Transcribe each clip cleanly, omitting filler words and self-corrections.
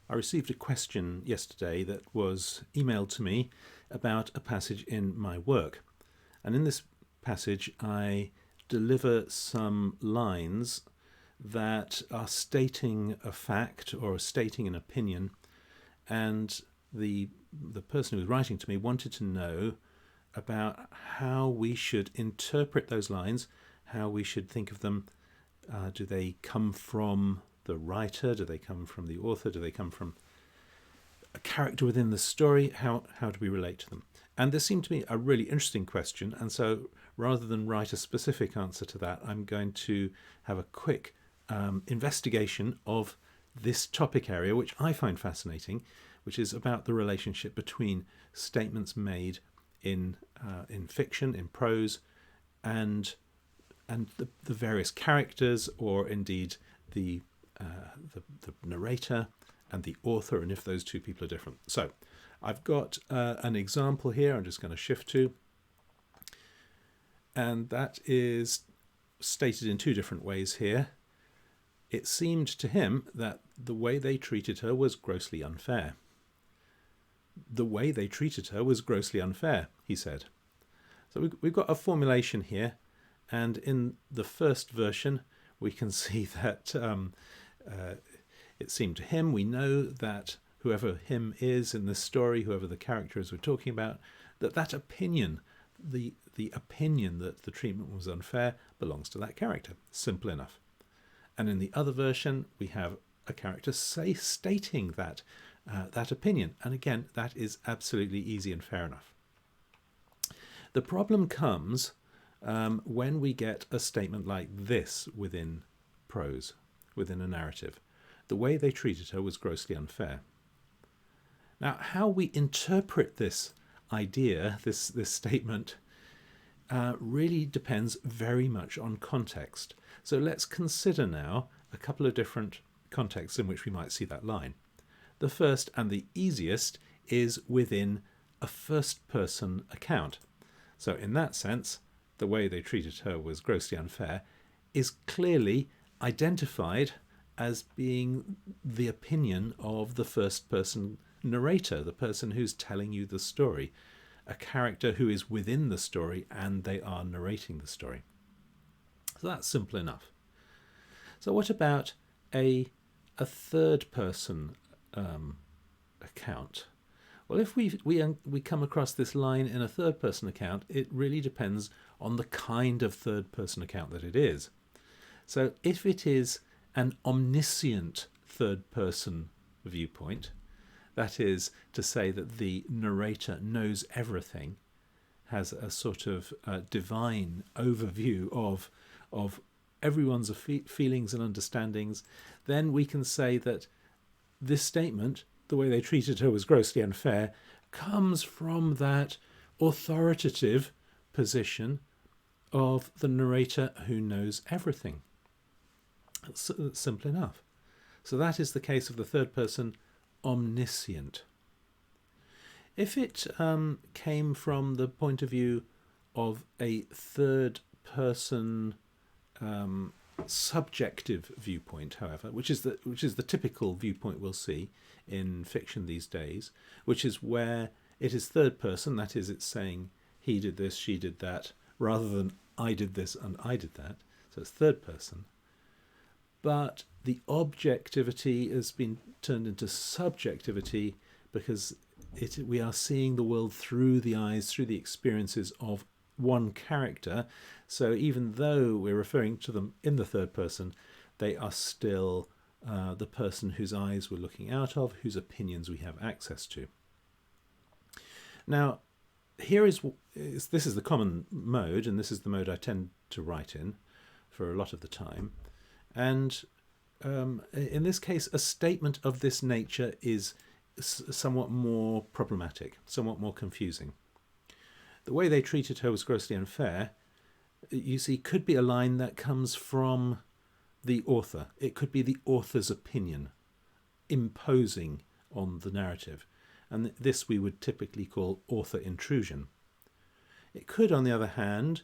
I received a question yesterday that was emailed to me about a passage in my work. And in this passage, I deliver some lines that are stating a fact or stating an opinion, and the person who was writing to me wanted to know about how we should interpret those lines, how we should think of them. Do they come from the writer? Do they come from the author? Do they come from a character within the story? How do we relate to them? And this seemed to me a really interesting question, and so rather than write a specific answer to that, I'm going to have a quick investigation of this topic area, which I find fascinating, which is about the relationship between statements made in fiction, in prose, and the various characters, or indeed the narrator and the author, and if those two people are different. So I've got an example here I'm just going to shift to, and that is stated in two different ways here. It seemed to him that the way they treated her was grossly unfair. The way they treated her was grossly unfair, he said. So we've got a formulation here, and in the first version we can see that it seemed to him, we know that whoever him is in this story, whoever the character is we're talking about, that opinion, the opinion that the treatment was unfair, belongs to that character. Simple enough. And in the other version, we have a character stating that opinion. And again, that is absolutely easy and fair enough. The problem comes when we get a statement like this within prose, within a narrative. The way they treated her was grossly unfair. Now, how we interpret this idea, this statement, really depends very much on context. So let's consider now a couple of different contexts in which we might see that line. The first and the easiest is within a first-person account. So in that sense, the way they treated her was grossly unfair is clearly identified as being the opinion of the first-person narrator, the person who's telling you the story, a character who is within the story and they are narrating the story. So that's simple enough. So what about a third-person account? Well, if we come across this line in a third-person account, it really depends on the kind of third-person account that it is. So if it is an omniscient third-person viewpoint, that is to say that the narrator knows everything, has a sort of divine overview of everyone's feelings and understandings, then we can say that this statement, the way they treated her was grossly unfair, comes from that authoritative position of the narrator who knows everything. That's simple enough. So that is the case of the third person omniscient. If it came from the point of view of a third person subjective viewpoint, however, which is the typical viewpoint we'll see in fiction these days, which is where it is third person, that is, it's saying he did this, she did that, rather than I did this and I did that. So it's third person. But the objectivity has been turned into subjectivity because we are seeing the world through the eyes, through the experiences of one character. So even though we're referring to them in the third person, they are still the person whose eyes we're looking out of, whose opinions we have access to. Now, this is the common mode, and this is the mode I tend to write in for a lot of the time. And in this case, a statement of this nature is somewhat more problematic, somewhat more confusing. The way they treated her was grossly unfair, you see, could be a line that comes from the author. It could be the author's opinion imposing on the narrative. And this we would typically call author intrusion. It could, on the other hand,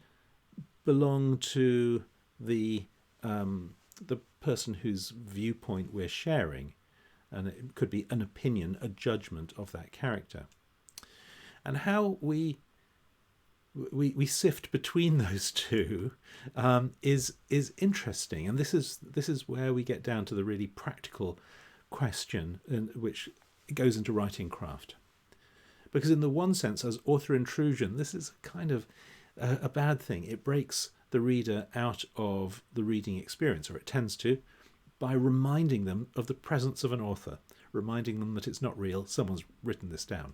belong to the person whose viewpoint we're sharing. and it could be an opinion, a judgment of that character. And how we sift between those two is interesting, and this is where we get down to the really practical question, which goes into writing craft. Because in the one sense, as author intrusion, this is kind of a bad thing. It breaks the reader out of the reading experience, or it tends to, by reminding them of the presence of an author, reminding them that it's not real, someone's written this down.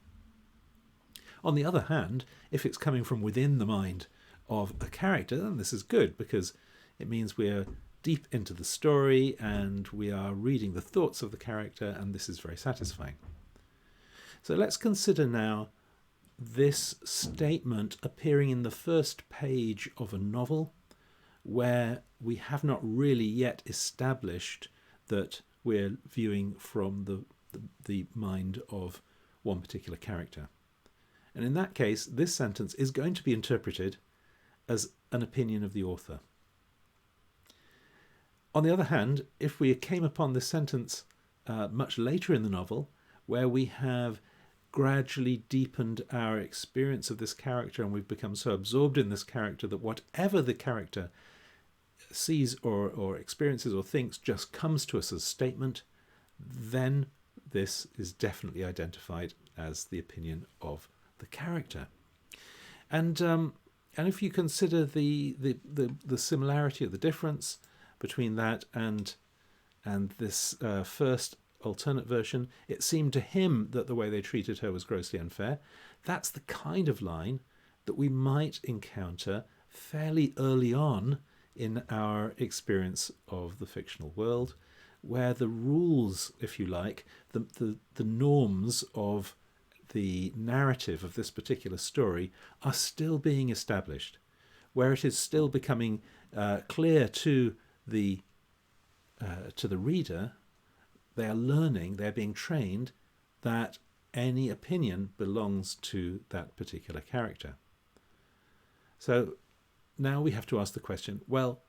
On the other hand, if it's coming from within the mind of a character, then this is good, because it means we're deep into the story and we are reading the thoughts of the character, and this is very satisfying. So let's consider now this statement appearing in the first page of a novel, where we have not really yet established that we're viewing from the mind of one particular character. And in that case, this sentence is going to be interpreted as an opinion of the author. On the other hand, if we came upon this sentence much later in the novel, where we have gradually deepened our experience of this character and we've become so absorbed in this character that whatever the character sees or experiences or thinks just comes to us as statement, then this is definitely identified as the opinion of the character. And if you consider the similarity or the difference between that and this first alternate version, it seemed to him that the way they treated her was grossly unfair. That's the kind of line that we might encounter fairly early on in our experience of the fictional world, where the rules, if you like, the norms of the narrative of this particular story are still being established, where it is still becoming clear to the reader. They are learning, they're being trained that any opinion belongs to that particular character. So now we have to ask the question, well,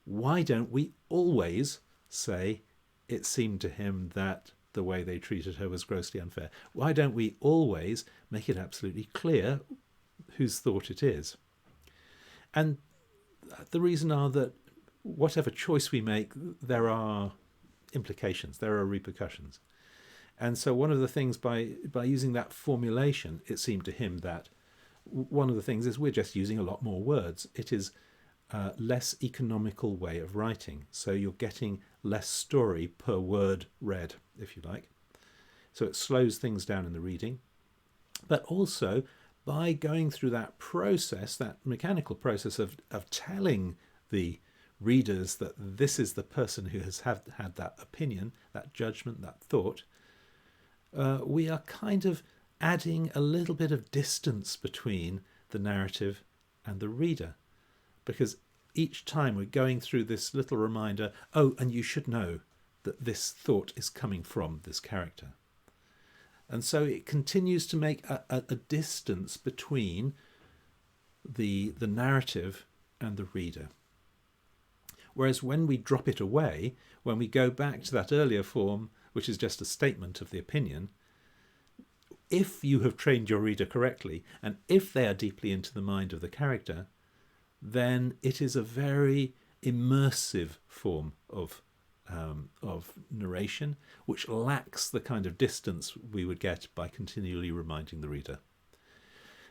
why don't we always say it seemed to him that the way they treated her was grossly unfair? Why don't we always make it absolutely clear whose thought it is? And the reason are that whatever choice we make, there are implications, there are repercussions. And so one of the things, by using that formulation, it seemed to him that one of the things is we're just using a lot more words. It is a less economical way of writing. So you're getting less story per word read, if you like. So it slows things down in the reading. But also, by going through that process, that mechanical process of telling the readers that this is the person who has had that opinion, that judgment, that thought, we are kind of adding a little bit of distance between the narrative and the reader, because each time we're going through this little reminder, oh, and you should know that this thought is coming from this character. And so it continues to make a distance between the narrative and the reader. Whereas when we drop it away, when we go back to that earlier form, which is just a statement of the opinion, if you have trained your reader correctly, and if they are deeply into the mind of the character, then it is a very immersive form of narration, which lacks the kind of distance we would get by continually reminding the reader.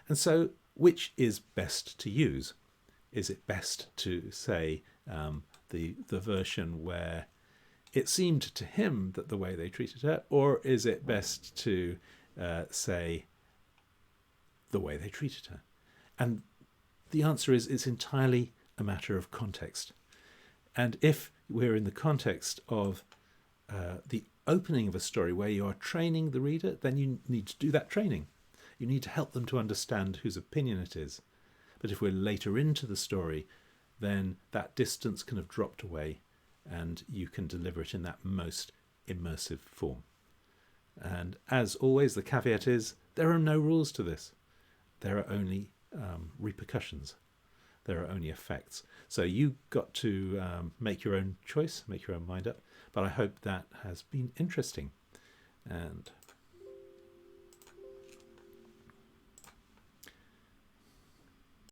And so, which is best to use? Is it best to say the version where it seemed to him that the way they treated her, or is it best to say the way they treated her? And the answer is it's entirely a matter of context. And if we're in the context of the opening of a story where you are training the reader, then you need to do that training. You need to help them to understand whose opinion it is. But if we're later into the story, then that distance can have dropped away and you can deliver it in that most immersive form. And as always, the caveat is there are no rules to this. There are only repercussions. There are only effects. So you got to make your own choice, make your own mind up. But I hope that has been interesting. and